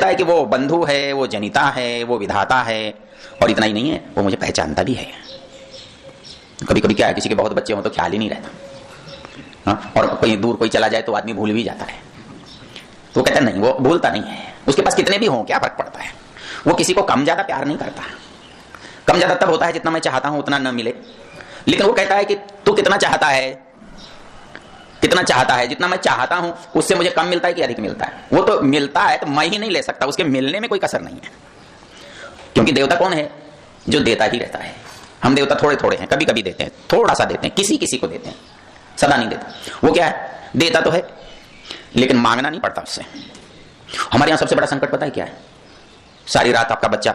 कहता है कि वो बंधु है, वो जनिता है, वो विधाता है, और इतना ही नहीं है, वो मुझे पहचानता भी है। कभी कभी क्या है, किसी के बहुत बच्चे हों तो ख्याल ही नहीं रहता, हाँ? और कहीं दूर कोई चला जाए तो आदमी भूल भी जाता है। तो कहता नहीं, वो भूलता नहीं है, उसके पास कितने भी हों क्या फर्क पड़ता है। वो किसी को कम ज्यादा प्यार नहीं करता। कम ज्यादा तब होता है जितना मैं चाहता हूं उतना न मिले, लेकिन वो कहता है कि तू कितना चाहता है, कितना चाहता है, जितना मैं चाहता हूं उससे मुझे कम मिलता है कि अधिक मिलता है। वो तो मिलता है तो मैं ही नहीं ले सकता, उसके मिलने में कोई कसर नहीं है, क्योंकि देवता कौन है, जो देता ही रहता है। हम देवता थोड़े थोड़े हैं, कभी कभी देते हैं, थोड़ा सा देते हैं, किसी किसी को देते हैं, सदा नहीं देते। वो क्या है, देता तो है लेकिन मांगना नहीं पड़ता उससे। हमारे यहां सबसे बड़ा संकट पता है क्या है, सारी रात आपका बच्चा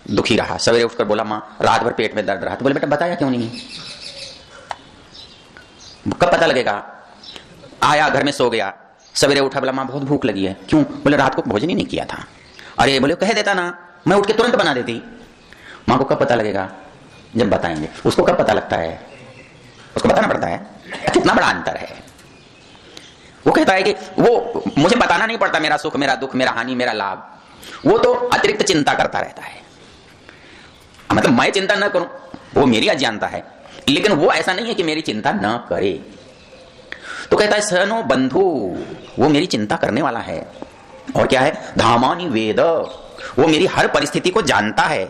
दुखी रहा, सवेरे उठकर बोला मां रात भर पेट में दर्द रहा, तो बोले बेटा बताया क्यों नहीं, कब पता लगेगा। आया घर में सो गया, सवेरे उठा बोला मां बहुत भूख लगी है, क्यों, बोले रात को भोजन ही नहीं किया था। अरे बोले कह देता ना, मैं उठ के तुरंत बना देती। मां को कब पता लगेगा, जब बताएंगे। उसको कब पता लगता है, उसको बताना पड़ता है। कितना बड़ा अंतर है। वो कहता है कि वो मुझे बताना नहीं पड़ता, मेरा सुख, मेरा दुख, मेरा हानि, मेरा लाभ, वो तो अतिरिक्त चिंता करता रहता है। मतलब मैं चिंता न करूं, वो मेरी अज्ञानता है, लेकिन वो ऐसा नहीं है कि मेरी चिंता न करे। तो कहता है सनो बंधु, वो मेरी चिंता करने वाला है। और क्या है, धामानि वेद, वो मेरी हर परिस्थिति को जानता है,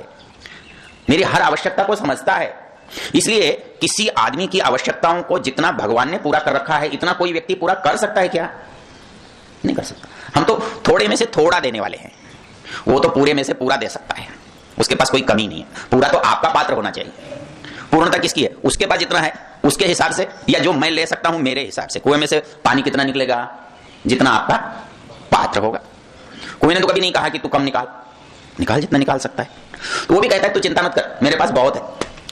मेरी हर आवश्यकता को समझता है। इसलिए किसी आदमी की आवश्यकताओं को जितना भगवान ने पूरा कर रखा है, इतना कोई व्यक्ति पूरा कर सकता है क्या, नहीं कर सकता। हम तो थोड़े में से थोड़ा देने वाले हैं, वो तो पूरे में से पूरा दे सकता है, उसके पास कोई कमी नहीं है। पूरा तो आपका पात्र होना चाहिए, पूर्णता किसकी है, उसके पास जितना है उसके हिसाब से, या जो मैं ले सकता हूं मेरे हिसाब से। कुएं में से पानी कितना निकलेगा, जितना आपका पात्र होगा। कुएं ने तो कभी नहीं कहा कि तू कम निकाल, निकाल जितना निकाल सकता है। तो वो भी कहता है तू चिंता मत कर, मेरे पास बहुत है,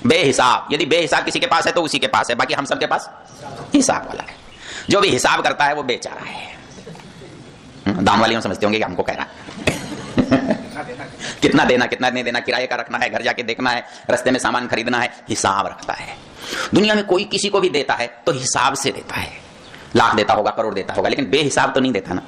बेहिसाब। यदि बेहिसाब किसी के पास है तो उसी के पास है, बाकी हम सबके पास हिसाब वाला है। जो भी हिसाब करता है वो बेचारा है। दाम वाले समझते होंगे कि हमको कह रहा है कितना देना कितना नहीं देना, किराए का रखना है, घर जाके देखना है, रास्ते में सामान खरीदना है, हिसाब रखता है। दुनिया में कोई किसी को भी देता है तो हिसाब से देता है, लाख देता होगा, करोड़ देता होगा, लेकिन बेहिसाब तो नहीं देता ना।